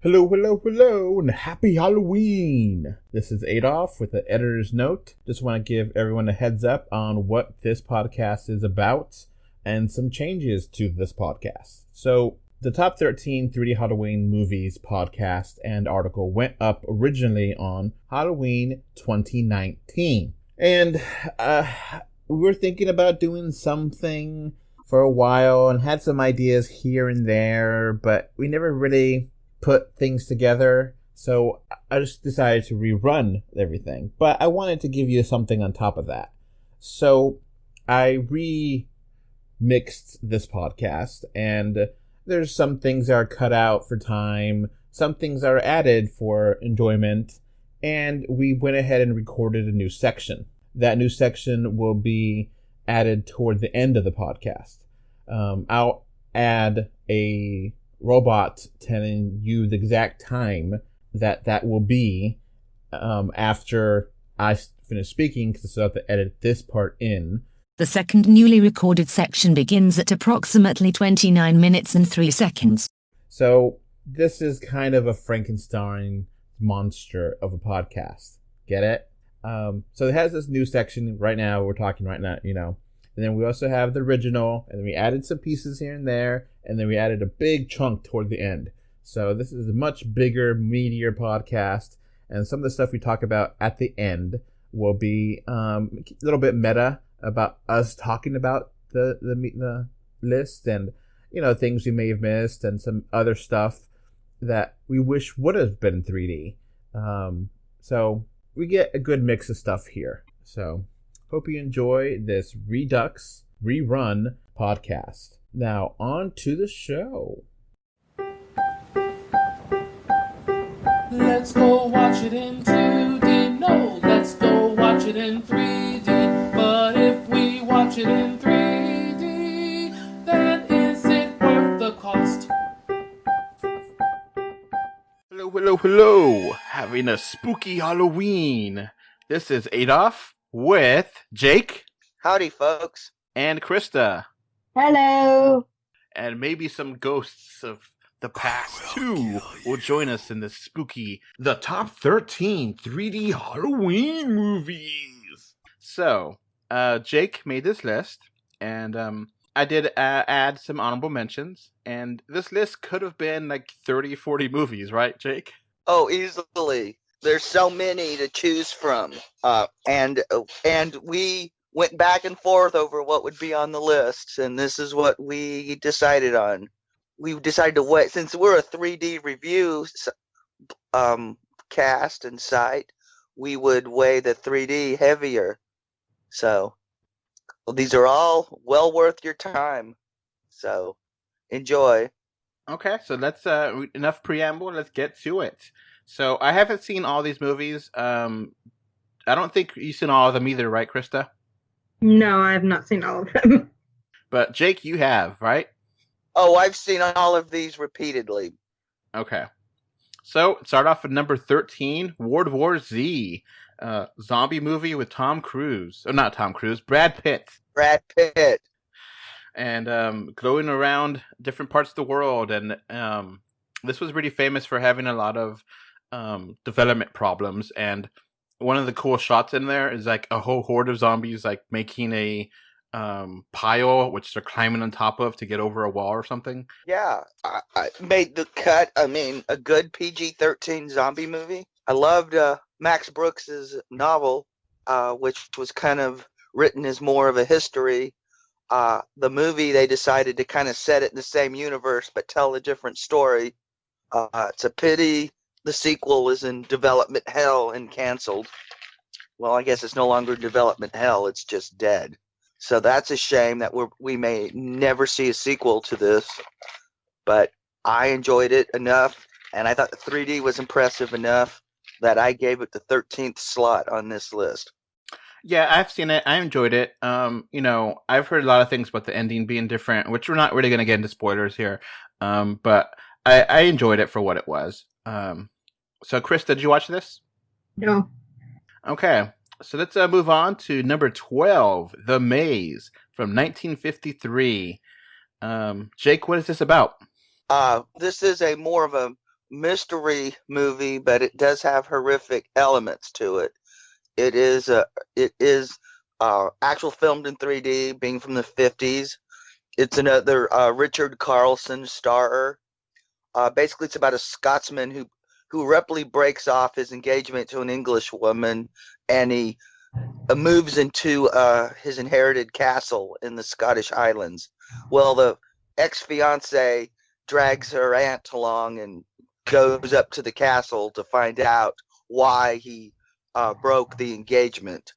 Hello, hello, hello, and happy Halloween! This is Adolph with the editor's note. Just want to give everyone a heads up on what this podcast is about and some changes to this podcast. So, the Top 13 3D Halloween Movies podcast and article went up originally on Halloween 2019. And we were thinking about doing something for a while and had some ideas here and there, but we never really put things together, so I just decided to rerun everything. But I wanted to give you something on top of that. So I remixed this podcast, and there's some things that are cut out for time, some things are added for enjoyment, and we went ahead and recorded a new section. That new section will be added toward the end of the podcast. I'll add a robot telling you the exact time that will be after I finish speaking, because I have to edit this part in. The second newly recorded section begins at approximately 29 minutes and 3 seconds. So this is kind of a Frankenstein monster of a podcast. Get it? So it has this new section right now. We're talking right now, And then we also have the original, and then we added some pieces here and there, and then we added a big chunk toward the end. So this is a much bigger, meatier podcast, and some of the stuff we talk about at the end will be a little bit meta about us talking about the list and, things we may have missed and some other stuff that we wish would have been 3D. So we get a good mix of stuff here. So hope you enjoy this Redux Rerun podcast. Now, on to the show. Let's go watch it in 2D. No, let's go watch it in 3D. But if we watch it in 3D, then is it worth the cost? Hello, hello, hello. Having a spooky Halloween. This is Adolph with Jake. Howdy, folks. And Krista. Hello. And maybe some ghosts of the past too will join us in this spooky, the top 13 3D Halloween movies. So, Jake made this list, and I did add some honorable mentions, and this list could have been like 30, 40 movies, right, Jake? Oh, easily. There's so many to choose from, and we went back and forth over what would be on the list, and this is what we decided on. We decided to wait, since we're a 3D review cast and site, we would weigh the 3D heavier. So these are all well worth your time. So enjoy. Okay, so let's enough preamble. Let's get to it. So I haven't seen all these movies. I don't think you've seen all of them either, right, Krista? No, I have not seen all of them. But Jake, you have, right? Oh, I've seen all of these repeatedly. Okay. So start off with number 13, World War Z, zombie movie with Tom Cruise. Oh, not Tom Cruise, Brad Pitt. Brad Pitt. And going around different parts of the world. And this was really famous for having a lot of development problems. And one of the cool shots in there is like a whole horde of zombies like making a pile which they're climbing on top of to get over a wall or something. Yeah, I made the cut. I mean, a good PG-13 zombie movie. I loved Max Brooks's novel, which was kind of written as more of a history. The movie, they decided to kind of set it in the same universe but tell a different story. It's a pity the sequel is in development hell and canceled. Well, I guess it's no longer development hell, it's just dead. So that's a shame that we may never see a sequel to this. But I enjoyed it enough, and I thought the 3D was impressive enough that I gave it the 13th slot on this list. Yeah, I've seen it. I enjoyed it. I've heard a lot of things about the ending being different, which we're not really going to get into spoilers here. But I enjoyed it for what it was. So, Krista, did you watch this? No. Okay. So let's move on to number 12, The Maze from 1953. Jake, what is this about? This is a more of a mystery movie, but it does have horrific elements to it. It is actual filmed in 3D, being from the 50s. It's another Richard Carlson starrer. Basically, it's about a Scotsman who abruptly breaks off his engagement to an English woman, and he moves into his inherited castle in the Scottish Highlands. Well, the ex-fiancée drags her aunt along and goes up to the castle to find out why he broke the engagement.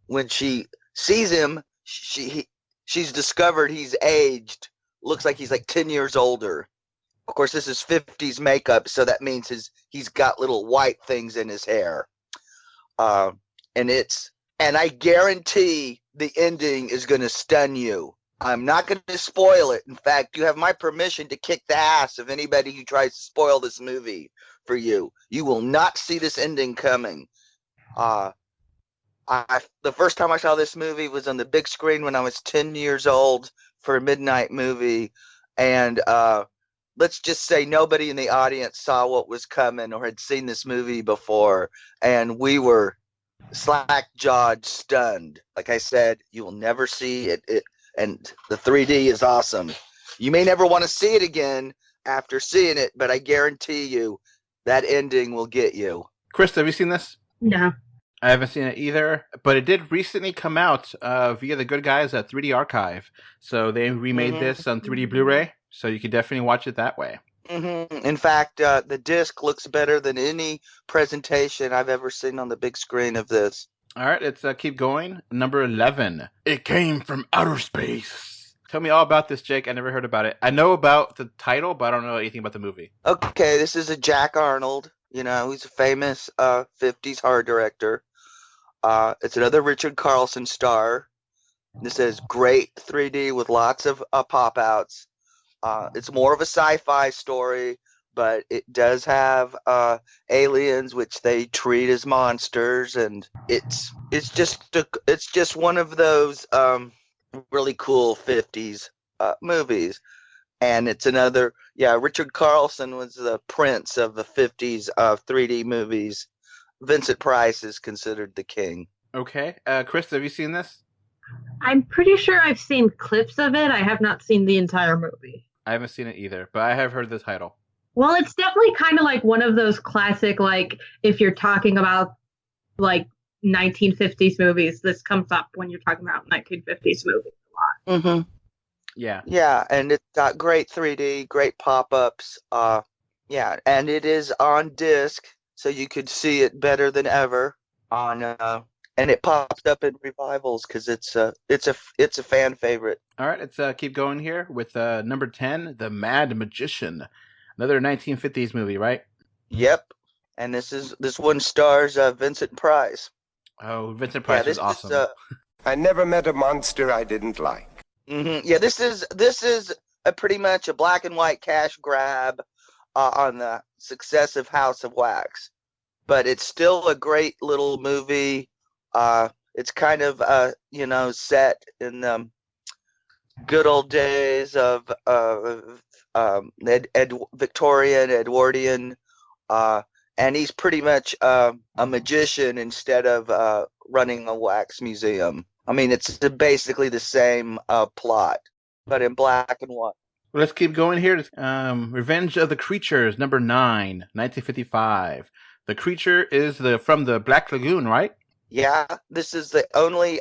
When she sees him, she's discovered he's aged. Looks like he's like 10 years older. Of course, this is 50s makeup, so that means he's got little white things in his hair. And I guarantee the ending is going to stun you. I'm not going to spoil it. In fact, you have my permission to kick the ass of anybody who tries to spoil this movie for you. You will not see this ending coming. The first time I saw this movie was on the big screen when I was 10 years old for a midnight movie. And let's just say nobody in the audience saw what was coming or had seen this movie before. And we were slack-jawed, stunned. Like I said, you will never see it. And the 3D is awesome. You may never want to see it again after seeing it, but I guarantee you that ending will get you. Krista, have you seen this? No. I haven't seen it either, but it did recently come out via the good guys at 3D Archive. So they remade this on 3D Blu-ray, so you can definitely watch it that way. In fact, the disc looks better than any presentation I've ever seen on the big screen of this. All right, let's keep going. Number 11. It came from outer space. Tell me all about this, Jake. I never heard about it. I know about the title, but I don't know anything about the movie. Okay, this is a Jack Arnold. You know, he's a famous 50s horror director. It's another Richard Carlson star. This is great 3D with lots of pop-outs. It's more of a sci-fi story, but it does have aliens, which they treat as monsters, and it's just one of those really cool 50s movies. And it's another, Richard Carlson was the prince of the 50s 3D movies. Vincent Price is considered the king. Okay. Krista, have you seen this? I'm pretty sure I've seen clips of it. I have not seen the entire movie. I haven't seen it either, but I have heard the title. Well, it's definitely kind of like one of those classic, like, if you're talking about, like, 1950s movies, this comes up when you're talking about 1950s movies a lot. Mm-hmm. Yeah. Yeah, and it's got great 3D, great pop-ups. And it is on disc, so you could see it better than ever on and it pops up in revivals because it's a fan favorite. All right, let's keep going here with number 10, The Mad Magician. Another 1950s movie, right? Yep. And this one stars Vincent Price. Oh, Vincent Price was awesome. I never met a monster I didn't like. Mm-hmm. Yeah, this is pretty much a black and white cash grab on the success of House of Wax, but it's still a great little movie. It's kind of set in the good old days of Victorian, Edwardian, and he's pretty much a magician instead of running a wax museum. I mean, it's basically the same plot, but in black and white. Well, let's keep going here. Revenge of the Creatures, number 9, 1955. The Creature is from the Black Lagoon, right? Yeah, this is the only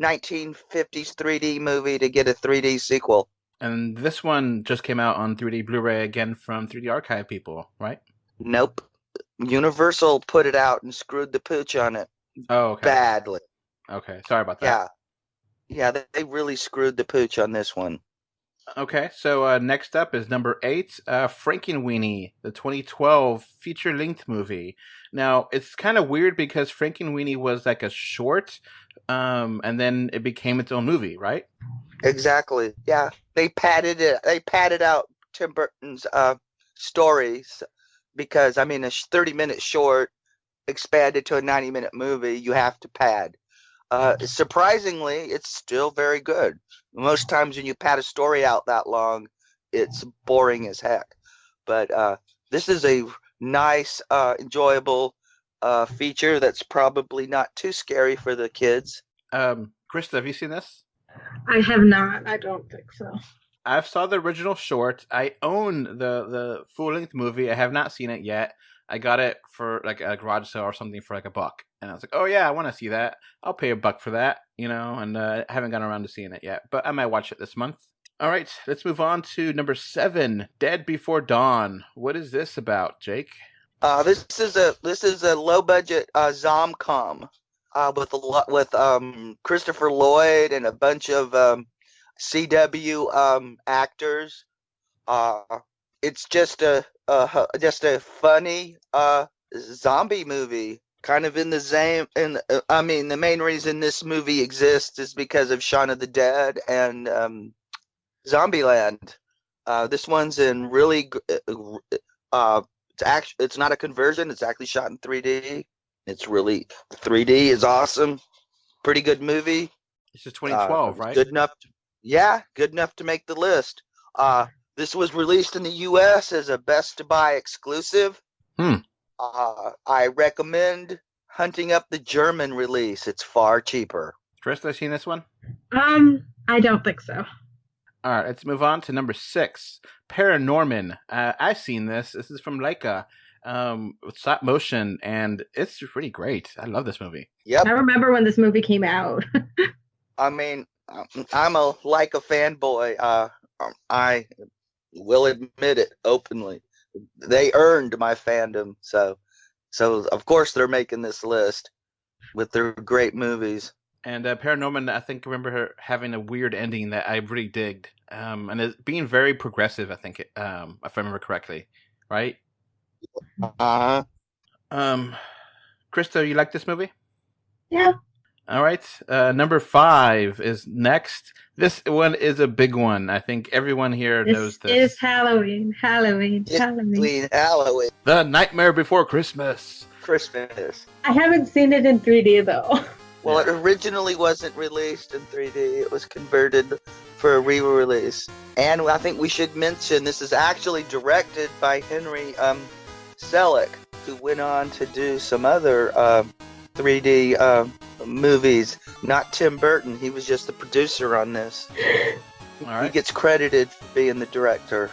1950s 3D movie to get a 3D sequel. And this one just came out on 3D Blu-ray again from 3D Archive people, right? Nope. Universal put it out and screwed the pooch on it. Oh, okay. Badly. Okay, sorry about that. Yeah, they really screwed the pooch on this one. Okay, so next up is number 8, Frankenweenie, the 2012 feature-length movie. Now, it's kind of weird because Frankenweenie was like a short, and then it became its own movie, right? Exactly. Yeah, they padded it. They padded out Tim Burton's stories because, I mean, a 30-minute short expanded to a 90-minute movie, you have to pad. Surprisingly, it's still very good. Most times when you pad a story out that long, it's boring as heck. But this is a nice, enjoyable feature that's probably not too scary for the kids. Krista, have you seen this? I have not. I don't think so. I've saw the original short. I own the full length movie. I have not seen it yet. I got it for like a garage sale or something for like $1, and I was like, oh yeah, I want to see that. I'll pay $1 for that, and I haven't gotten around to seeing it yet, but I might watch it this month. All right, let's move on to number 7, Dead Before Dawn. What is this about, Jake? This is a low budget zom-com with Christopher Lloyd and a bunch of CW actors. It's just a funny zombie movie, kind of in the same. And the main reason this movie exists is because of Shaun of the Dead and Zombieland. This one's in really. It's not a conversion. It's actually shot in 3D. It's really 3D is awesome. Pretty good movie. It's just 2012, right? Good enough. Good enough to make the list. This was released in the U.S. as a Best to Buy exclusive. I recommend hunting up the German release. It's far cheaper. Krista, have you seen this one? I don't think so. All right, let's move on to number 6, Paranorman. I've seen this. This is from Leica, with stop motion, and it's pretty great. I love this movie. Yep. I remember when this movie came out. I'm a Leica fanboy. I will admit it openly. They earned my fandom, so of course they're making this list with their great movies. And Paranorman, I think, remember her having a weird ending that I really digged, and it being very progressive. I think, if I remember correctly, right? Uh-huh. Krista, you like this movie? Yeah. All right. Number 5 is next. This one is a big one. I think everyone here knows this. This is Halloween. Halloween. The Nightmare Before Christmas. I haven't seen it in 3D though. Well, it originally wasn't released in 3D. It was converted for a re-release. And I think we should mention this is actually directed by Henry Selick, who went on to do some other 3D movies. Not Tim Burton. He was just the producer on this. All right. He gets credited for being the director.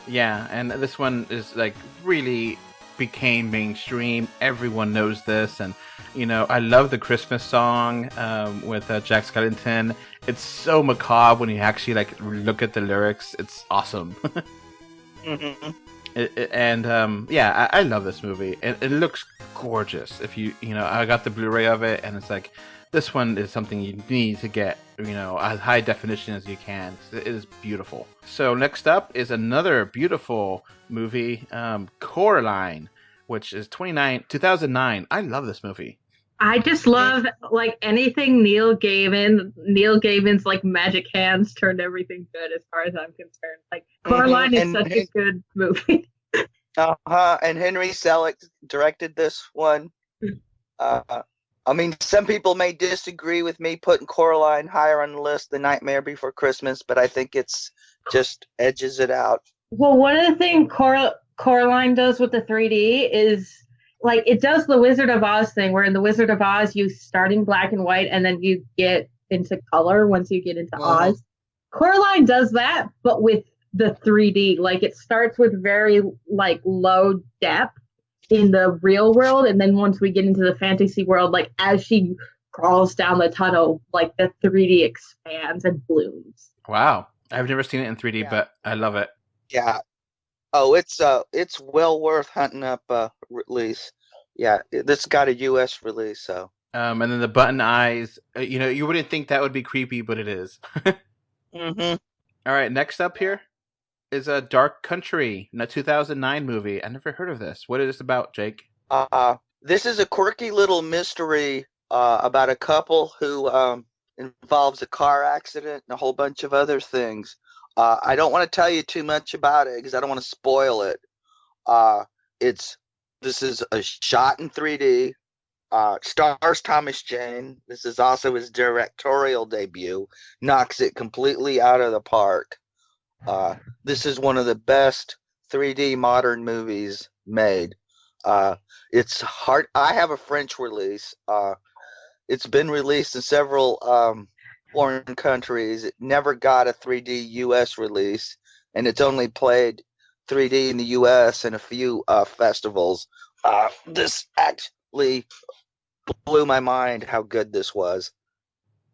Yeah, and this one is like really became mainstream. Everyone knows this, and I love the Christmas song with Jack Skellington. It's so macabre when you actually like look at the lyrics. It's awesome. Mm-hmm. I love this movie. It looks gorgeous. If I got the Blu-ray of it, and it's like this one is something you need to get, as high definition as you can. It is beautiful. So next up is another beautiful movie, Coraline, which is 2009. I love this movie. I just love like anything Neil Gaiman. Neil Gaiman's like magic hands turned everything good as far as I'm concerned. Like Coraline is such a good movie. And Henry Selick directed this one. Some people may disagree with me putting Coraline higher on the list than Nightmare Before Christmas, but I think it's just edges it out. Well, one of the things Coraline does with the 3D is like it does the Wizard of Oz thing, where in the Wizard of Oz you start in black and white and then you get into color once you get into Oz. Coraline does that, but with the 3D. Like it starts with very like low depth in the real world, and then once we get into the fantasy world, like as she crawls down the tunnel, like the 3D expands and blooms. Wow, I've never seen it in 3D, but I love it. Yeah. Oh, it's well worth hunting up release. Yeah, this got a U.S. release, so. And then the button eyes, you wouldn't think that would be creepy, but it is. Mm-hmm. All right, next up here is a Dark Country, a 2009 movie. I never heard of this. What is this about, Jake? This is a quirky little mystery about a couple who involves a car accident and a whole bunch of other things. I don't want to tell you too much about it because I don't want to spoil it. This is a shot in 3D. Stars Thomas Jane. This is also his directorial debut. Knocks it completely out of the park. This is one of the best 3D modern movies made. It's hard. I have a French release. It's been released in several foreign countries. It never got a 3D US release, and it's only played 3D in the US and a few festivals. This actually blew my mind how good this was.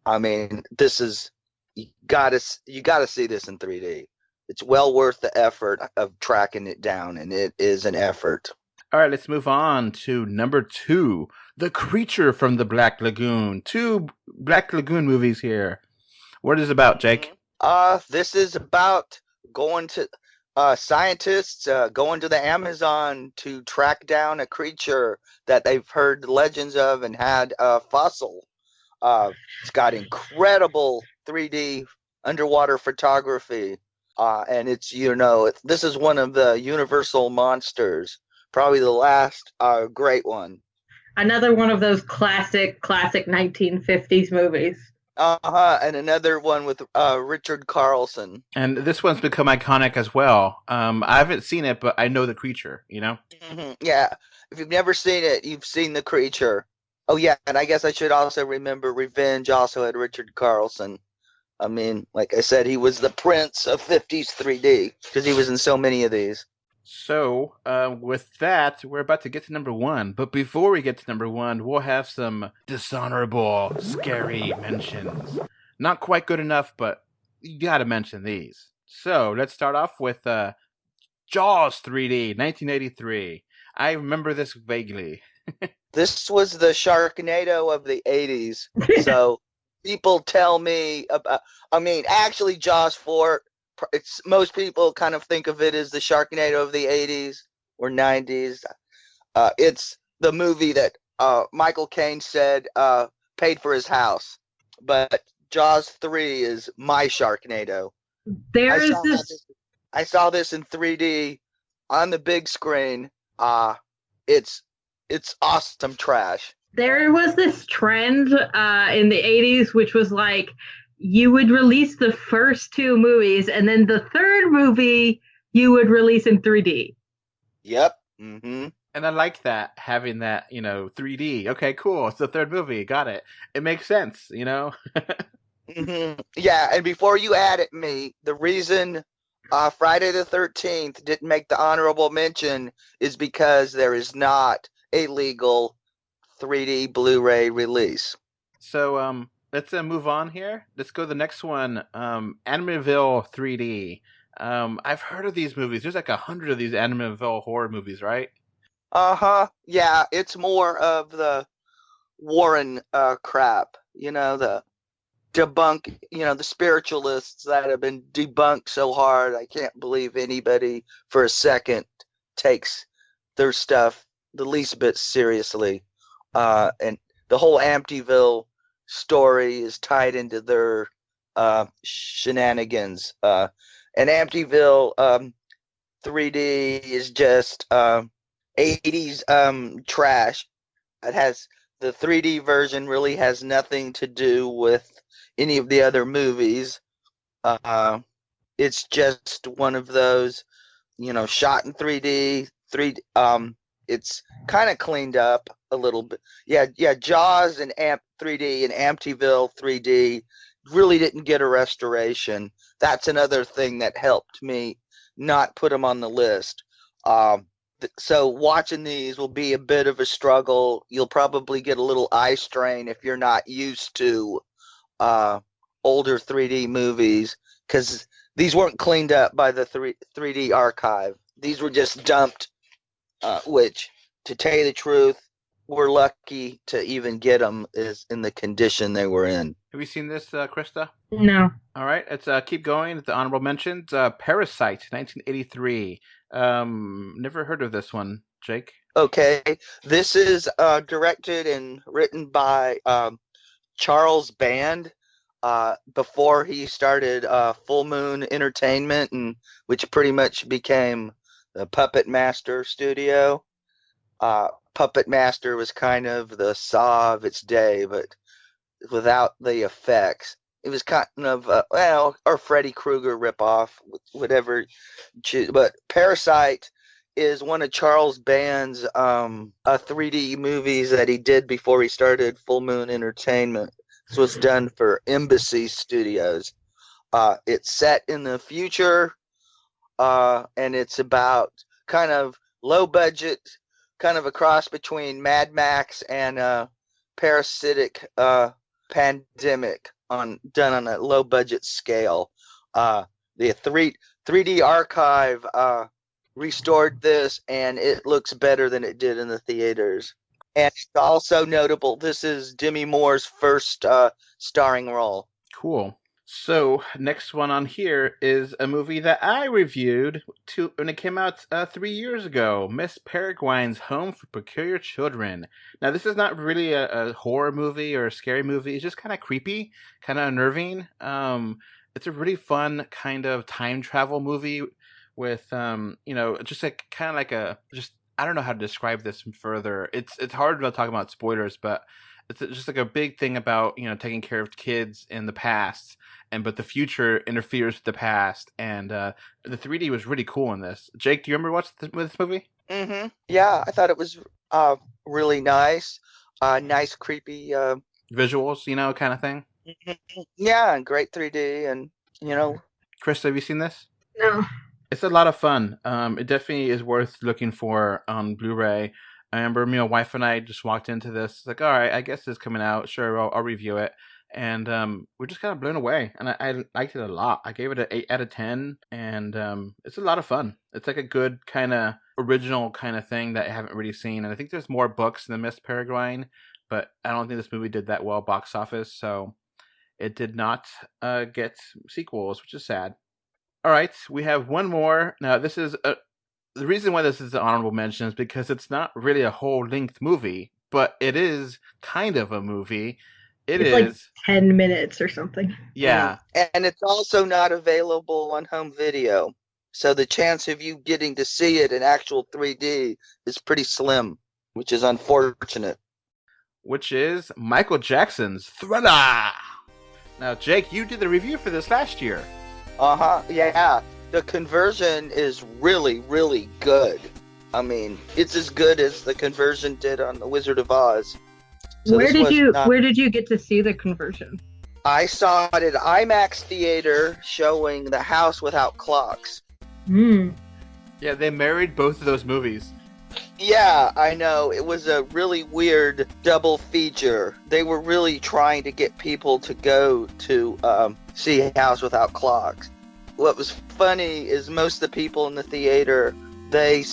I mean, this is you gotta see this in 3D. It's well worth the effort of tracking it down, and it is an effort. All right, let's move on to number 2, The Creature from the Black Lagoon. 2 Black Lagoon movies here. What is it about, Jake? This is about going to scientists going to the Amazon to track down a creature that they've heard legends of and had a fossil. It's got incredible 3D underwater photography, and it's this is one of the Universal monsters. Probably the last great one. Another one of those classic 1950s movies. And another one with Richard Carlson. And this one's become iconic as well. I haven't seen it, but I know the creature, Mm-hmm. Yeah. If you've never seen it, you've seen the creature. Oh, yeah, and I guess I should also remember Revenge also had Richard Carlson. I mean, like I said, he was the prince of 50s 3D because he was in so many of these. So, with that, we're about to get to number 1. But before we get to number 1, we'll have some dishonorable, scary mentions. Not quite good enough, but you gotta mention these. So, let's start off with Jaws 3D, 1983. I remember this vaguely. This was the Sharknado of the 80s. So, people tell me about... I mean, actually, Jaws 4... most people kind of think of it as the Sharknado of the 80s or 90s. It's the movie that Michael Caine said paid for his house. But Jaws 3 is my Sharknado. I saw this in 3D on the big screen. It's awesome trash. There was this trend in the 80s, which was like, you would release the first 2 movies, and then the third movie you would release in 3D. Yep. Mm-hmm. And I like that, having that, 3D. Okay, cool. It's the third movie. Got it. It makes sense, Mm-hmm. Yeah, and before you add at me, the reason Friday the 13th didn't make the honorable mention is because there is not a legal 3D Blu-ray release. So, let's move on here. Let's go to the next one. Amityville 3D. I've heard of these movies. There's like 100 of these Amityville horror movies, right? Yeah, it's more of the Warren crap. The debunk. The spiritualists that have been debunked so hard. I can't believe anybody for a second takes their stuff the least bit seriously. And the whole Amityville story is tied into their shenanigans. And Amityville 3D is just 80s trash. It has the 3D version really has nothing to do with any of the other movies. It's just one of those, shot in 3D. It's kind of cleaned up a little bit. Yeah. Jaws and 3D and Amityville 3D really didn't get a restoration. That's another thing that helped me not put them on the list. So watching these will be a bit of a struggle. You'll probably get a little eye strain if you're not used to older 3D movies, because these weren't cleaned up by the 3D archive. These were just dumped, which, to tell you the truth, we're lucky to even get them is in the condition they were in. Have you seen this, Krista? No. All right, let's keep going. It's the honorable mentions. Parasite, 1983. Never heard of this one, Jake. Okay, this is directed and written by Charles Band. Before he started Full Moon Entertainment, and which pretty much became the Puppet Master studio. Puppet Master was kind of the Saw of its day, but without the effects. It was kind of or Freddy Krueger ripoff, whatever. But Parasite is one of Charles Band's 3D movies that he did before he started Full Moon Entertainment. This was done for Embassy Studios. It's set in the future, and it's about kind of low budget, kind of a cross between Mad Max and parasitic pandemic done on a low budget scale. The 3D archive restored this, and it looks better than it did in the theaters. And it's also notable, this is Demi Moore's first starring role. Cool. So, next one on here is a movie that I reviewed when it came out 3 years ago, Miss Peregrine's Home for Peculiar Children. Now, this is not really a horror movie or a scary movie. It's just kind of creepy, kind of unnerving. It's a really fun kind of time travel movie with, just like kind of like I don't know how to describe this further. It's hard to talk about spoilers, but it's just like a big thing about, taking care of kids in the past, but the future interferes with the past, and the 3D was really cool in this. Jake, do you remember watching this movie? Mm-hmm. Yeah, I thought it was really nice. Nice, creepy... visuals, kind of thing? Yeah, and great 3D, and, Krista, have you seen this? No. It's a lot of fun. It definitely is worth looking for on Blu-ray. I remember my wife and I just walked into this. It's like, all right, I guess it's coming out. Sure, I'll review it. And we're just kind of blown away. And I liked it a lot. I gave it an 8 out of 10. And it's a lot of fun. It's like a good kind of original kind of thing that I haven't really seen. And I think there's more books than Miss Peregrine. But I don't think this movie did that well box office. So it did not get sequels, which is sad. All right, we have one more. Now, this is the reason why this is an honorable mention is because it's not really a whole-length movie, but it is kind of a movie. It's like 10 minutes or something. Yeah. And it's also not available on home video. So the chance of you getting to see it in actual 3D is pretty slim, which is unfortunate. Which is Michael Jackson's Thriller. Now, Jake, you did the review for this last year. Yeah. The conversion is really, really good. I mean, it's as good as the conversion did on The Wizard of Oz. So where did you get to see the conversion? I saw it at IMAX theater showing The House Without Clocks. Yeah, they married both of those movies. Yeah, I know. It was a really weird double feature. They were really trying to get people to go to see House Without Clocks. What was funny is most of the people in the theater, they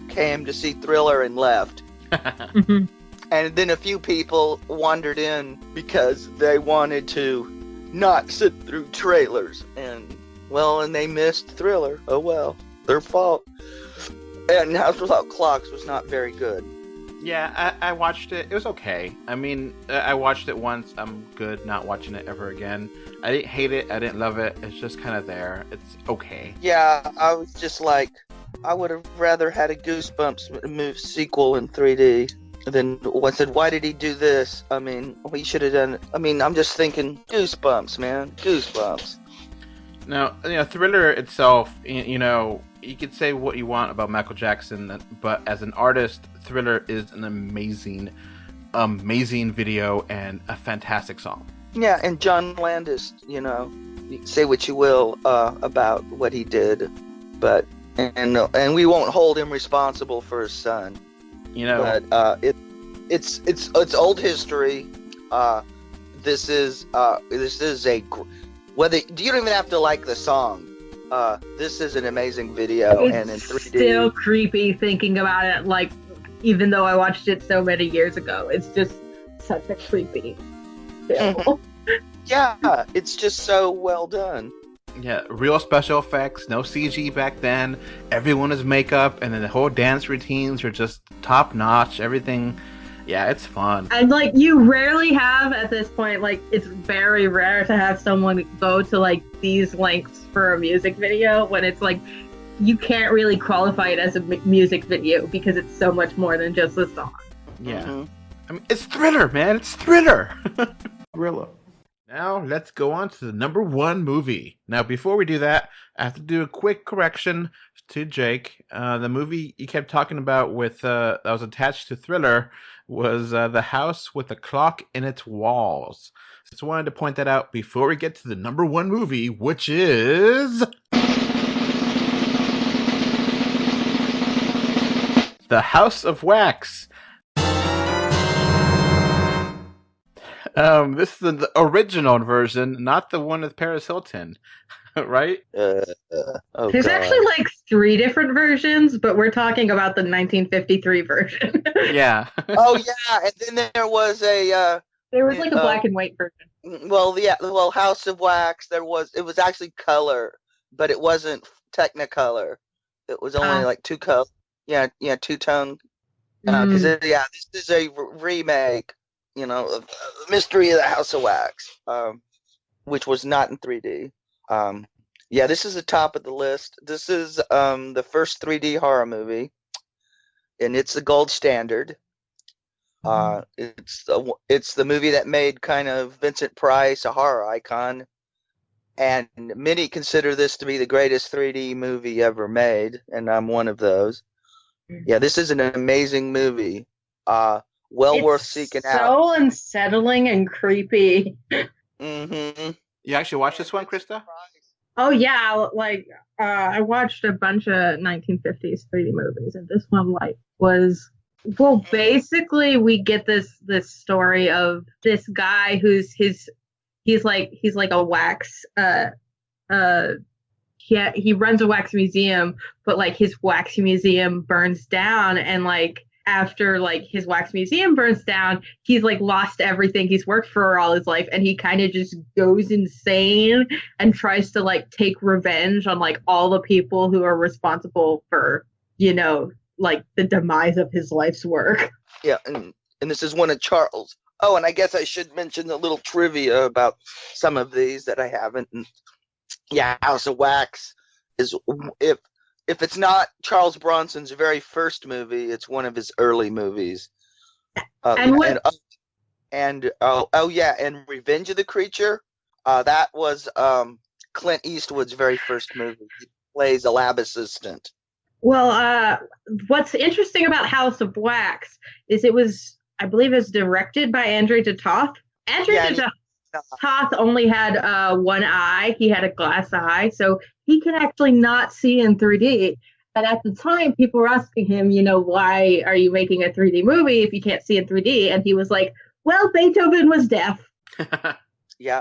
came to see Thriller and left. And then a few people wandered in because they wanted to not sit through trailers. And they missed Thriller. Oh well, their fault. And House Without Clocks was not very good. Yeah, I watched it. It was okay. I mean, I watched it once. I'm good not watching it ever again. I didn't hate it. I didn't love it. It's just kind of there. It's okay. Yeah, I was just like, I would have rather had a Goosebumps sequel in 3D. Then I said, why did he do this? I mean, we should have done... I mean, I'm just thinking, Goosebumps, man. Goosebumps. Now, Thriller itself, you could say what you want about Michael Jackson, but as an artist, Thriller is an amazing video and a fantastic song. Yeah, and John Landis, say what you will about what he did, but and we won't hold him responsible for his son. But it's old history. This is a whether you don't even have to like the song. This is an amazing video, and in 3D. It's still creepy thinking about it. Like, even though I watched it so many years ago, it's just such a creepy film. Yeah, it's just so well done. Yeah, real special effects, no CG back then. Everyone is makeup, and then the whole dance routines are just top notch. Everything, yeah, it's fun. And you rarely have at this point. It's very rare to have someone go to these lengths for a music video when it's you can't really qualify it as a music video because it's so much more than just a song. Yeah, I mean, it's Thriller, man. It's Thriller. Thriller. Now let's go on to the number one movie. Now, before we do that, I have to do a quick correction to Jake. The movie you kept talking about with that was attached to Thriller was The House with a Clock in Its Walls. Just wanted to point that out before we get to the number one movie, which is The House of Wax. This is the original version, not the one with Paris Hilton, right? Oh, There's God. actually like 3 different versions, but we're talking about the 1953 version. Yeah. Oh yeah, and then there was a There was like a black and white version. House of Wax. It was actually color, but it wasn't Technicolor. It was only like 2 color. Yeah, two-tone. Because this is a remake. Of Mystery of the House of Wax, which was not in 3D. This is the top of the list. This is the first 3D horror movie, and it's the gold standard. It's the movie that made kind of Vincent Price a horror icon, and many consider this to be the greatest 3D movie ever made, and I'm one of those. Yeah, this is an amazing movie. It's worth seeking out. So unsettling and creepy. Mm-hmm. You actually watched this one, Krista? Oh yeah, I watched a bunch of 1950s 3D movies, and this one was basically we get this story of this guy who's he's like a wax he runs a wax museum, but like his wax museum burns down, and like after like his wax museum burns down, he's like lost everything he's worked for all his life, and he kind of just goes insane and tries to like take revenge on like all the people who are responsible for like the demise of his life's work. Yeah, and this is one of Charles. Oh, and I guess I should mention a little trivia about some of these that I haven't. Yeah, House of Wax is if it's not Charles Bronson's very first movie, it's one of his early movies. And Revenge of the Creature, that was Clint Eastwood's very first movie. He plays a lab assistant. Well, what's interesting about House of Wax is I believe it was directed by Andrei Tatoff. Tatoff only had one eye. He had a glass eye, so he could actually not see in 3D. But at the time, people were asking him, why are you making a 3D movie if you can't see in 3D? And he was like, well, Beethoven was deaf. Yeah.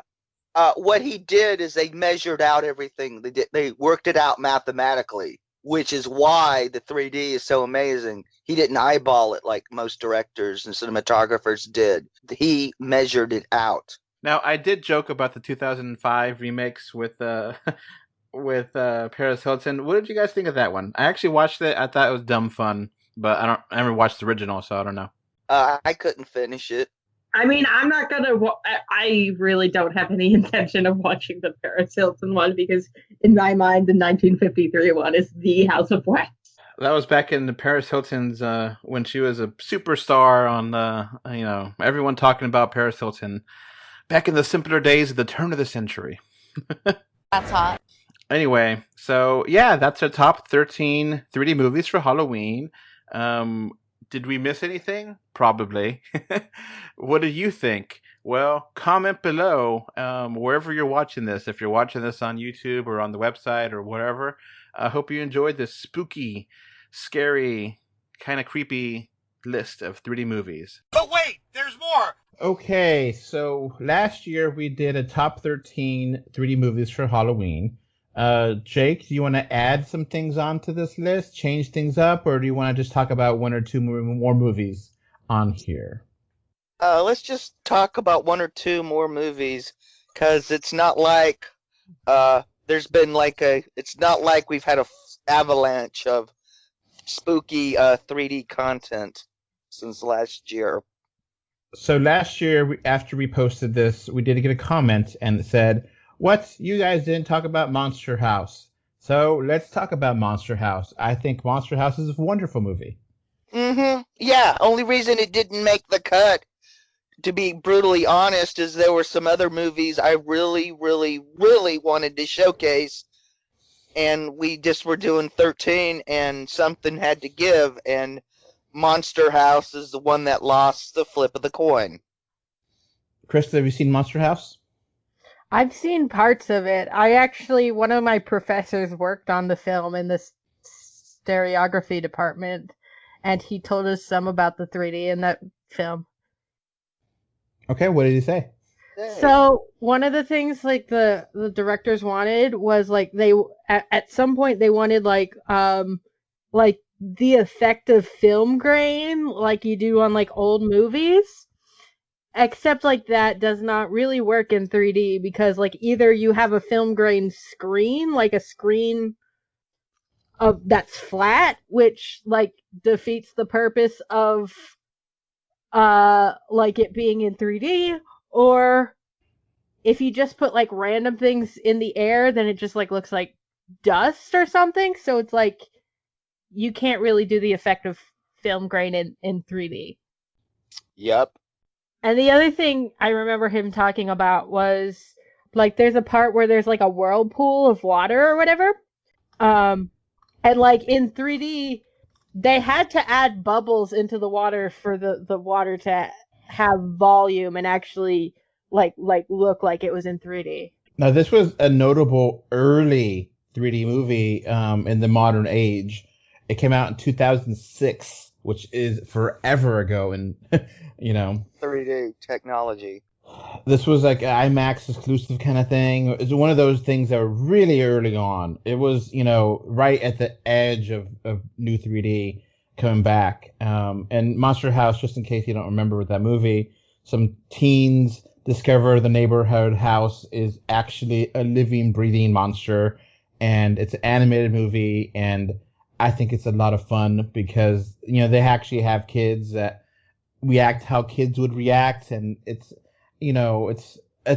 What he did is they measured out everything. They worked it out mathematically, which is why the 3D is so amazing. He didn't eyeball it like most directors and cinematographers did. He measured it out. Now, I did joke about the 2005 remakes with Paris Hilton. What did you guys think of that one? I actually watched it. I thought it was dumb fun, but I never watched the original, so I don't know. I couldn't finish it. I mean, I'm not gonna. I really don't have any intention of watching the Paris Hilton one because, in my mind, the 1953 one is the House of Wax. That was back in the Paris Hilton's when she was a superstar on everyone talking about Paris Hilton. Back in the simpler days of the turn of the century. That's hot. Anyway, so yeah, that's our top 13 3D movies for Halloween. Did we miss anything? Probably. What do you think? Well, comment below wherever you're watching this. If you're watching this on YouTube or on the website or whatever, I hope you enjoyed this spooky, scary, kind of creepy list of 3D movies. But wait, there's more! Okay, so last year we did a top 13 3D movies for Halloween. Jake, do you want to add some things onto this list, change things up, or do you want to just talk about 1 or 2 more movies on here? Let's just talk about 1 or 2 more movies, because it's not like there's been it's not like we've had a avalanche of spooky 3D content since last year. So last year, after we posted this, we did get a comment and it said, "What? You guys didn't talk about Monster House." So let's talk about Monster House. I think Monster House is a wonderful movie. Mm-hmm. Yeah, only reason it didn't make the cut to be brutally honest, is there were some other movies I really, really, really wanted to showcase, and we just were doing 13, and something had to give, and Monster House is the one that lost the flip of the coin. Krista, have you seen Monster House? I've seen parts of it. One of my professors worked on the film in the stereography department, and he told us some about the 3D in that film. Okay, what did he say? So one of the things like the directors wanted was like they at some point they wanted like the effect of film grain like you do on like old movies, except like that does not really work in 3D because like either you have a film grain screen, like a screen of that's flat, which like defeats the purpose of like it being in 3D, or if you just put like random things in the air, then it just like looks like dust or something. So it's like you can't really do the effect of film grain in 3D. Yep. And the other thing I remember him talking about was like there's a part where there's like a whirlpool of water or whatever. And like in 3D, they had to add bubbles into the water for the water to have volume and actually like look like it was in 3D. Now, this was a notable early 3D movie in the modern age. It came out in 2006, which is forever ago, and 3D technology. This was like an IMAX exclusive kind of thing. It was one of those things that were really early on. It was, right at the edge of new 3D coming back. And Monster House, just in case you don't remember with that movie, some teens discover the neighborhood house is actually a living, breathing monster. And it's an animated movie. And I think it's a lot of fun because, they actually have kids that react how kids would react. And it's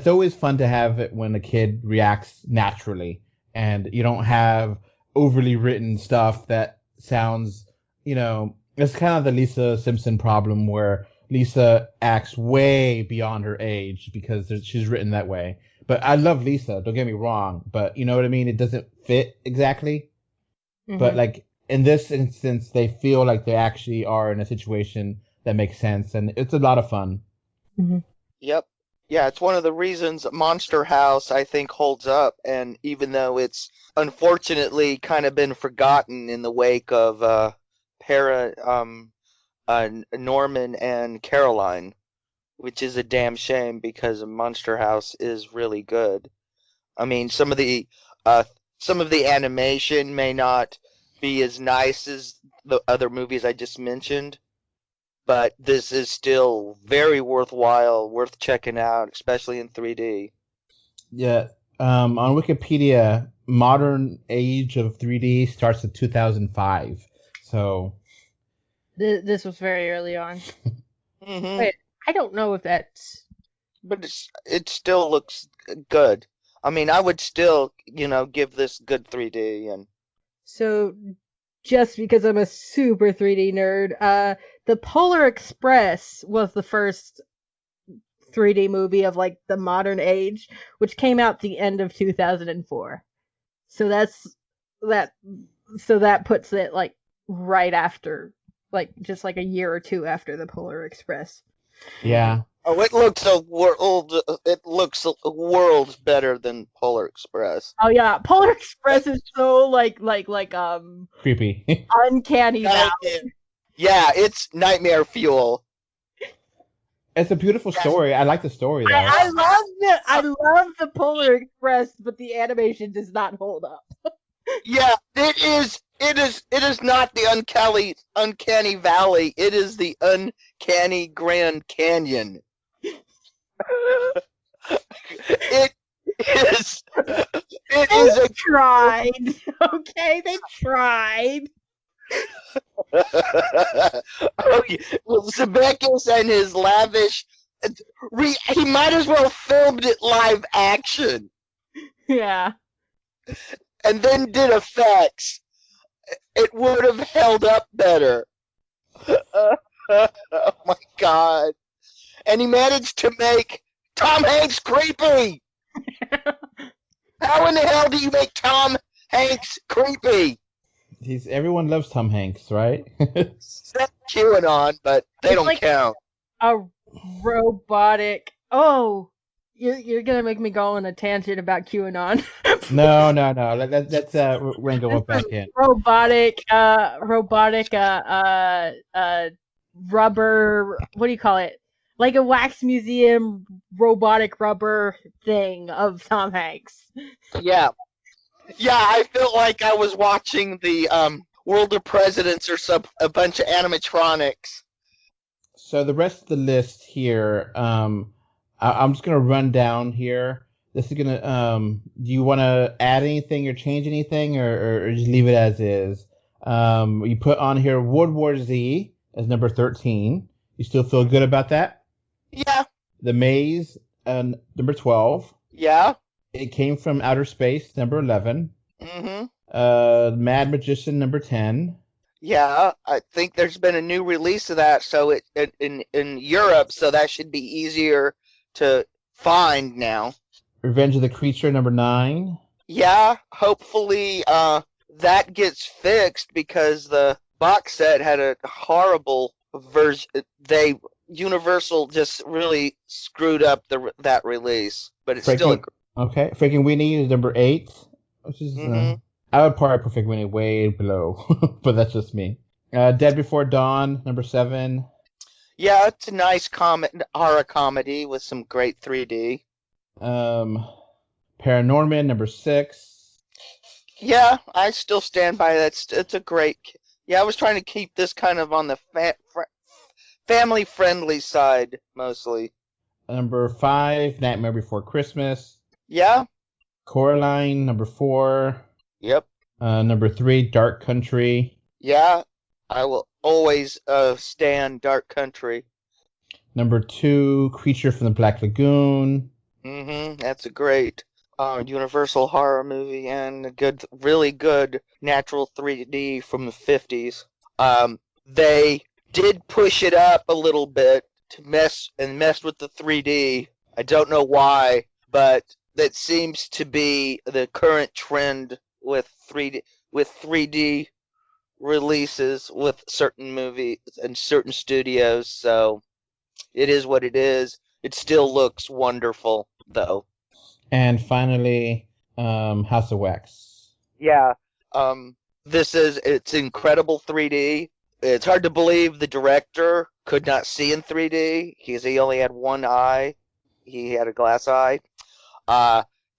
always fun to have it when a kid reacts naturally and you don't have overly written stuff that sounds, it's kind of the Lisa Simpson problem where Lisa acts way beyond her age because she's written that way. But I love Lisa, don't get me wrong, but you know what I mean? It doesn't fit exactly. Mm-hmm. But like in this instance, they feel like they actually are in a situation that makes sense, and it's a lot of fun. Mm-hmm. Yep. Yeah, it's one of the reasons Monster House, I think, holds up. And even though it's unfortunately kind of been forgotten in the wake of Norman and Caroline, which is a damn shame because Monster House is really good. I mean, some of the animation may not be as nice as the other movies I just mentioned, but this is still very worthwhile, worth checking out, especially in 3D. Yeah. On Wikipedia, modern age of 3D starts in 2005. So this was very early on. Mm-hmm. Wait, I don't know if that's... But it still looks good. I mean, I would still, give this good 3D. And so, just because I'm a super 3D nerd, the Polar Express was the first 3D movie of like the modern age, which came out the end of 2004. So that puts it like right after, like just like a year or two after the Polar Express. Yeah. Oh, it looks a world better than Polar Express. Oh yeah, Polar Express is so like creepy, uncanny valley. Yeah, it's nightmare fuel. It's a beautiful story. I like the story though. I love the Polar Express, but the animation does not hold up. Yeah, it is not the uncanny valley. It is the uncanny Grand Canyon. It is They tried. Okay, they tried. Oh, yeah. Well, Zemeckis and his lavish, he might as well filmed it live action. Yeah. And then did effects. It would have held up better. Oh my god. and he managed to make Tom Hanks creepy. How in the hell do you make Tom Hanks creepy? Everyone loves Tom Hanks, right? Except QAnon, but they don't count. A robotic. Oh, you're gonna make me go on a tangent about QAnon. No. Let's we're gonna go back in. Robotic, rubber. What do you call it? Like a wax museum robotic rubber thing of Tom Hanks. Yeah, I felt like I was watching the World of Presidents or a bunch of animatronics. So the rest of the list here, I'm just gonna run down here. This is gonna. Do you want to add anything or change anything, or just leave it as is? You put on here World War Z as number 13. You still feel good about that? Yeah. The Maze, number 12. Yeah. It Came from Outer Space, number 11. Mm-hmm. Mad Magician, number 10. Yeah, I think there's been a new release of that, so in Europe, so that should be easier to find now. Revenge of the Creature, number 9. Yeah, hopefully that gets fixed because the box set had a horrible version. Universal just really screwed up that release, but it's still okay. Freaking Weenie is number 8, which is I would probably put Freaking Weenie way below, but that's just me. Dead Before Dawn, number 7. Yeah, it's a nice horror comedy with some great 3D. Paranorman, number 6. Yeah, I still stand by that. It's a great. Yeah, I was trying to keep this kind of on the family-friendly side, mostly. Number 5, Nightmare Before Christmas. Yeah. Coraline, number 4. Yep. Number 3, Dark Country. Yeah, I will always stand Dark Country. Number 2, Creature from the Black Lagoon. That's a great Universal horror movie and a really good natural 3D from the 50s. They did push it up a little bit to mess with the 3D. I don't know why, but that seems to be the current trend with 3D releases with certain movies and certain studios. So it is what it is. It still looks wonderful, though. And finally, House of Wax. Yeah. It's incredible 3D. It's hard to believe the director could not see in 3D because he only had one eye. He had a glass eye.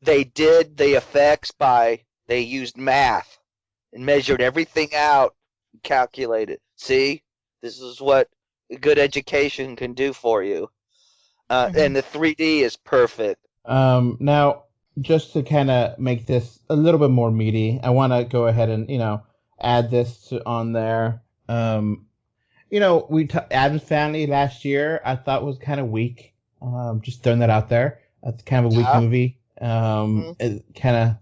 They did the effects they used math and measured everything out and calculated. See, this is what a good education can do for you. And the 3D is perfect. Now, just to kind of make this a little bit more meaty, I want to go ahead and, add this on there. Addams Family last year I thought was kind of weak. Just throwing that out there. That's kind of a weak movie. It kind of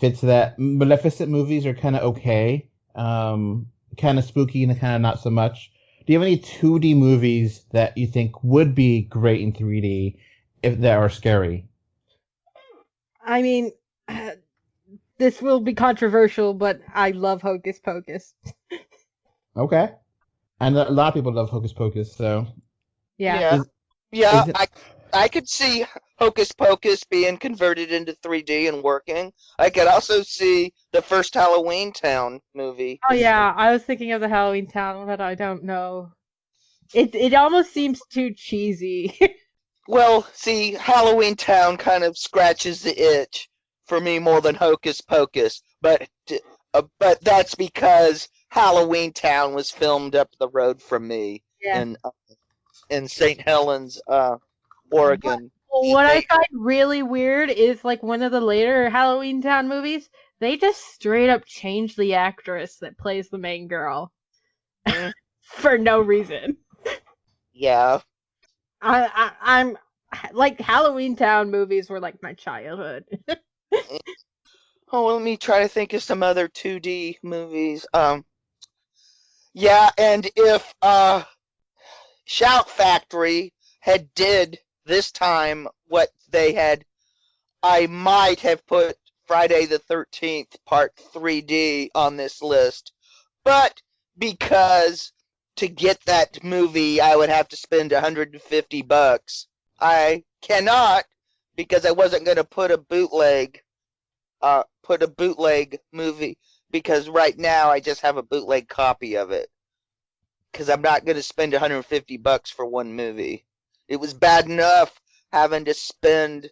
fits that. Maleficent movies are kind of okay. Kind of spooky and kind of not so much. Do you have any 2D movies that you think would be great in 3D that are scary? I mean, this will be controversial, but I love Hocus Pocus. Okay. And a lot of people love Hocus Pocus, so... Yeah. I could see Hocus Pocus being converted into 3D and working. I could also see the first Halloween Town movie. Oh yeah, I was thinking of the Halloween Town, but I don't know. It almost seems too cheesy. Well, see, Halloween Town kind of scratches the itch for me more than Hocus Pocus, but that's because Halloween Town was filmed up the road from me in St. Helens, Oregon. What I find really weird is like one of the later Halloween Town movies, they just straight up changed the actress that plays the main girl for no reason. Yeah. I'm like Halloween Town movies were like my childhood. Let me try to think of some other 2D movies. Yeah, and if Shout Factory had did this time what they had, I might have put Friday the 13th Part 3D on this list, but because to get that movie I would have to spend $150. I cannot, because I wasn't going to put a bootleg movie, because right now I just have a bootleg copy of it, because I'm not going to spend $150 for one movie. It was bad enough having to spend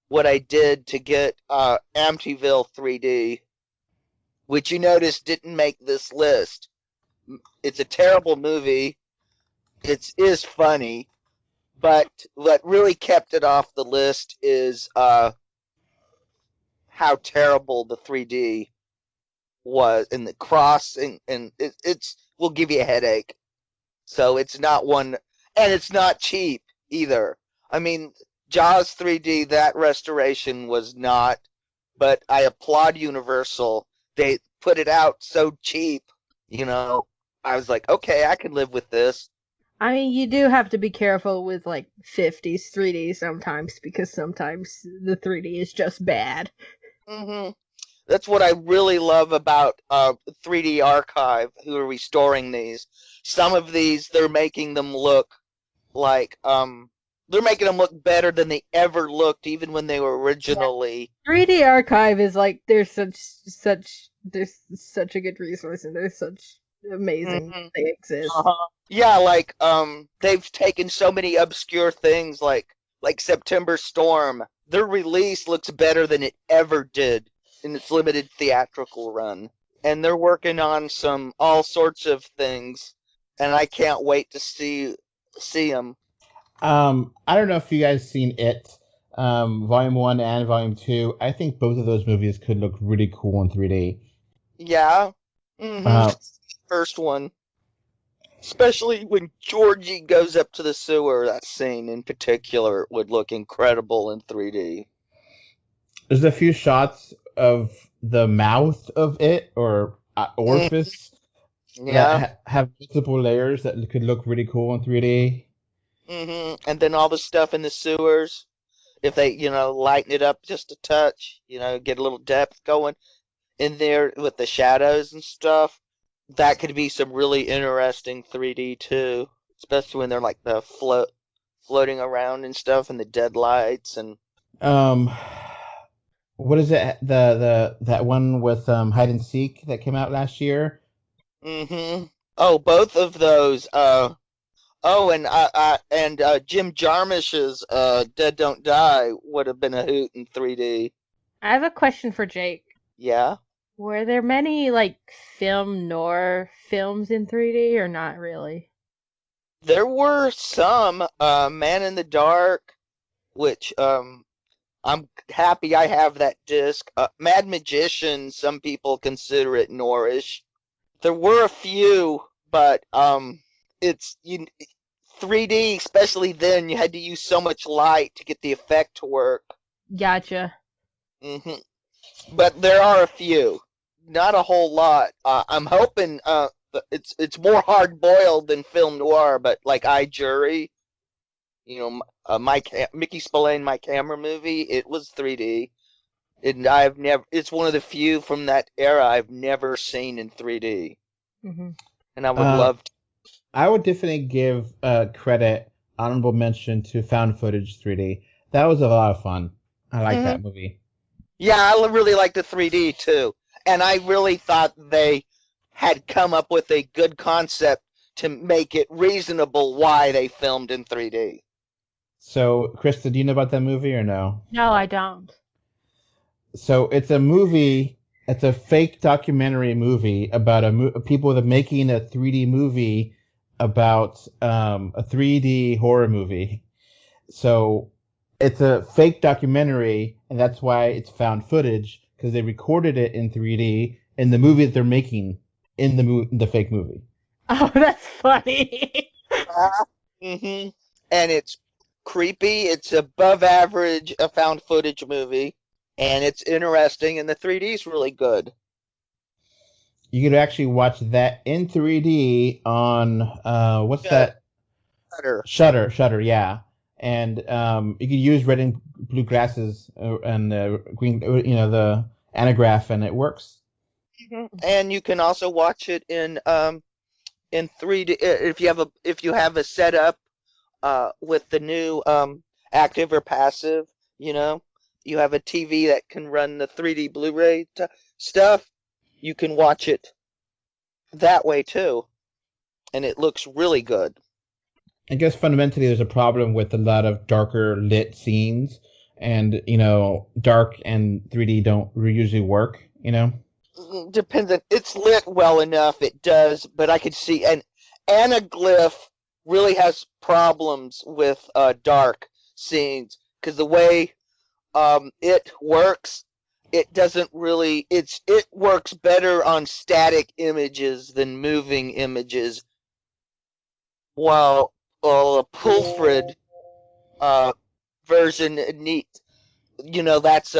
what I did to get Amityville 3D, which you notice didn't make this list. It's a terrible movie. It is funny, but what really kept it off the list is how terrible the 3D was, and the crossing, and it's will give you a headache. So it's not one, and it's not cheap either. I mean, Jaws 3D, that restoration was not, but I applaud Universal. They put it out so cheap, you know. I was like, okay, I can live with this. I mean, you do have to be careful with, like, 50s 3D sometimes, because sometimes the 3D is just bad. Mm-hmm. That's what I really love about 3D Archive, who are restoring these. Some of these, they're making them look like, they're making them look better than they ever looked, even when they were originally. Yeah. 3D Archive is like, there's such a good resource, and there's such amazing they exist. Yeah, like they've taken so many obscure things like September Storm. Their release looks better than it ever did in its limited theatrical run, and they're working on all sorts of things, and I can't wait to see them. I don't know if you guys seen it, Volume 1 and Volume 2. I think both of those movies could look really cool in 3D. Yeah. Mm-hmm. First one. Especially when Georgie goes up to the sewer, that scene in particular would look incredible in 3D. There's a few shots of the mouth of it, or orifice, that have multiple layers that could look really cool in 3D. Mm-hmm. And then all the stuff in the sewers, if they, lighten it up just a touch, get a little depth going in there with the shadows and stuff, that could be some really interesting 3D too, especially when they're like the floating around and stuff, and the dead lights and. What is it? That one with hide and seek that came out last year. Mm-hmm. Oh, both of those. And Jim Jarmusch's Dead Don't Die would have been a hoot in 3D. I have a question for Jake. Yeah? Were there many, film noir films in 3D, or not really? There were some. Man in the Dark, which I'm happy I have that disc. Mad Magician, some people consider it noirish. There were a few, but it's 3D, especially then, you had to use so much light to get the effect to work. Gotcha. Mm-hmm. But there are a few, not a whole lot. I'm hoping it's more hard-boiled than film noir, but like I, Jury, Mickey Spillane, My Camera movie, it was 3D, and it's one of the few from that era I've never seen in 3D, and I would love to. I would definitely give credit, honorable mention to Found Footage 3D. That was a lot of fun. I like that movie. Yeah, I really like the 3D too, and I really thought they had come up with a good concept to make it reasonable why they filmed in 3D. So, Krista, do you know about that movie or no? No, I don't. So, it's a movie, it's a fake documentary movie about people that are making a 3D movie about a 3D horror movie. So, it's a fake documentary, and that's why it's found footage, because they recorded it in 3D in the movie that they're making in the fake movie. Oh, that's funny. And it's creepy. It's above average a found footage movie, and it's interesting, and the 3D is really good. You could actually watch that in 3D on what's that? Shutter. Shutter, yeah. and you can use red and blue grasses and green, the anagraph, and it works. And you can also watch it in 3D if you have a setup with the new active or passive. You have a TV that can run the 3D Blu-ray stuff. You can watch it that way too, and it looks really good. I guess fundamentally there's a problem with a lot of darker lit scenes, and dark and 3D don't usually work. Depends on, it's lit well enough, it does, but I could see an anaglyph really has problems with dark scenes because the way it works, it doesn't really, it works better on static images than moving images, while a Pulfrid version that's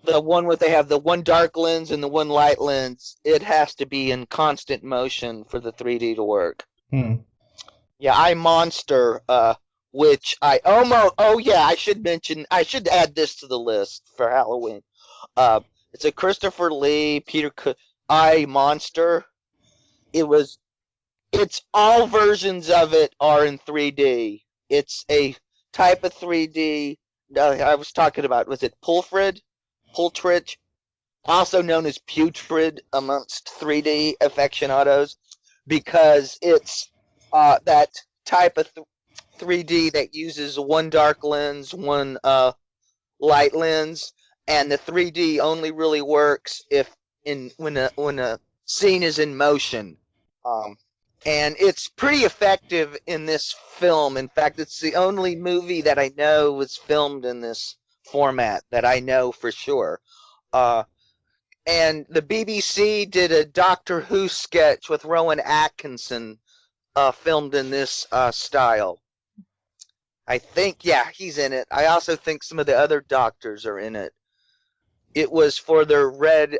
the one where they have the one dark lens and the one light lens. It has to be in constant motion for the 3D to work. Yeah, iMonster, which I should add this to the list for Halloween. It's a Christopher Lee, iMonster. It's all versions of it are in 3D. It's a type of 3D. I was talking about, was it Pulfrid, also known as Putrid amongst 3D aficionados, because it's that type of 3D that uses one dark lens, one light lens, and the 3D only really works when a scene is in motion. And it's pretty effective in this film. In fact, it's the only movie that I know was filmed in this format that I know for sure. And the BBC did a Doctor Who sketch with Rowan Atkinson filmed in this style. I think, yeah, he's in it. I also think some of the other doctors are in it. It was for their Red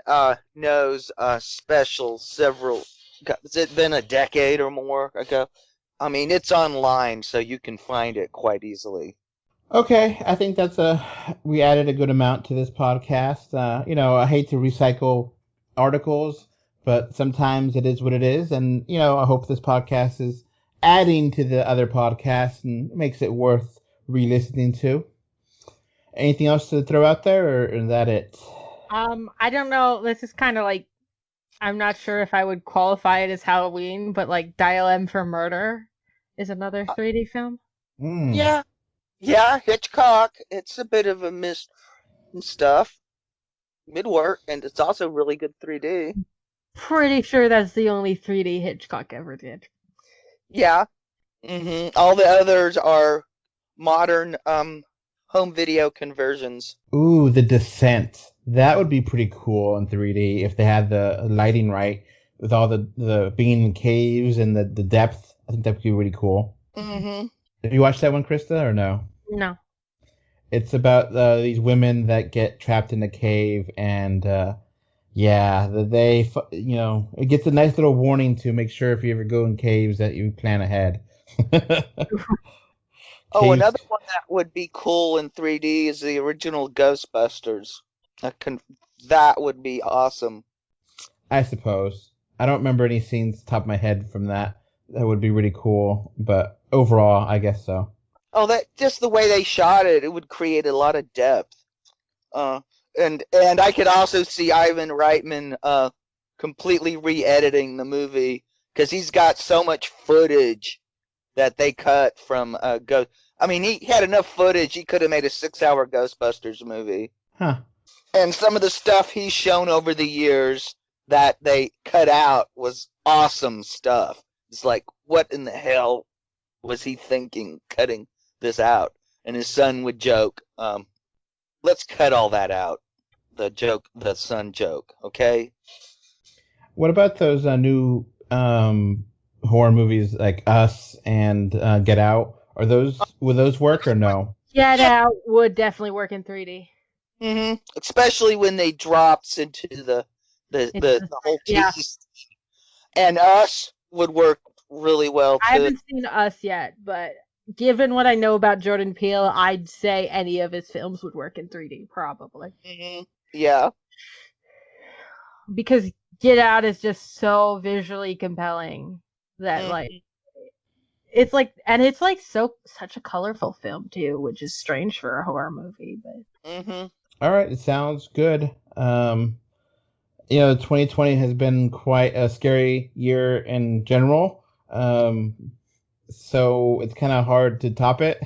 Nose special has it been a decade or more ago? I mean, it's online, so you can find it quite easily. Okay, I think we added a good amount to this podcast. I hate to recycle articles, but sometimes it is what it is. And, I hope this podcast is adding to the other podcasts and makes it worth re-listening to. Anything else to throw out there, or is that it? I don't know. This is kind of like, I'm not sure if I would qualify it as Halloween, but like Dial M for Murder is another 3D film. Yeah, Hitchcock. It's a bit of a mist and stuff. It'd work, and it's also really good 3D. Pretty sure that's the only 3D Hitchcock ever did. Yeah. All the others are modern home video conversions. Ooh, The Descent. That would be pretty cool in 3D if they had the lighting right, with all the being in caves and the depth. I think that would be really cool. Have you watched that one, Krista, or no? No. It's about these women that get trapped in a cave, and it gets a nice little warning to make sure if you ever go in caves that you plan ahead. Oh, another one that would be cool in 3D is the original Ghostbusters. That would be awesome. I suppose. I don't remember any scenes top of my head from that. That would be really cool, but overall, I guess so. Oh, that just the way they shot it, it would create a lot of depth. And I could also see Ivan Reitman completely re-editing the movie, because he's got so much footage that they cut from Ghost. I mean, he had enough footage, he could have made a 6-hour Ghostbusters movie. Huh. And some of the stuff he's shown over the years that they cut out was awesome stuff. It's like, what in the hell was he thinking cutting this out? And his son would joke, let's cut all that out. The son joke, okay? What about those new horror movies like Us and Get Out? Would those work or no? Get Out would definitely work in 3D. Especially when they drops into the whole TV. Yeah. And Us would work really well too. I haven't seen Us yet, but given what I know about Jordan Peele, I'd say any of his films would work in 3D, probably. Mm-hmm. Yeah. Because Get Out is just so visually compelling that, like, it's like, and it's like such a colorful film too, which is strange for a horror movie. But all right, it sounds good. 2020 has been quite a scary year in general. So it's kind of hard to top it.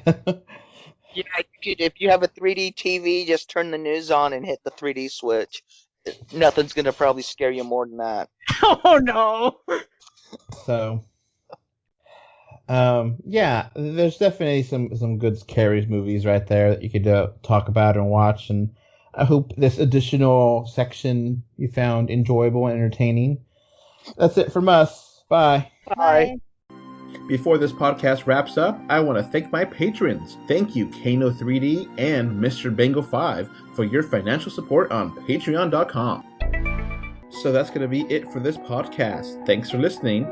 Yeah, if you have a 3D TV, just turn the news on and hit the 3D switch. Nothing's gonna probably scare you more than that. Oh no! So, yeah, there's definitely some good scary movies right there that you could talk about and watch, and I hope this additional section you found enjoyable and entertaining. That's it from us. Bye. Bye. Before this podcast wraps up, I want to thank my patrons. Thank you, Kano3D and Mr. Bengal 5 for your financial support on patreon.com. So that's going to be it for this podcast. Thanks for listening.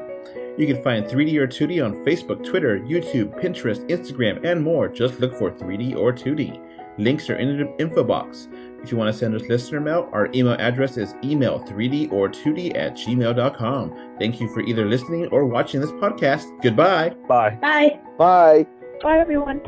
You can find 3D or 2D on Facebook, Twitter, YouTube, Pinterest, Instagram, and more. Just look for 3D or 2D. Links are in the info box. If you want to send us listener mail, our email address is email3dortwo@gmail.com. Thank you for either listening or watching this podcast. Goodbye. Bye. Bye. Bye. Bye, everyone.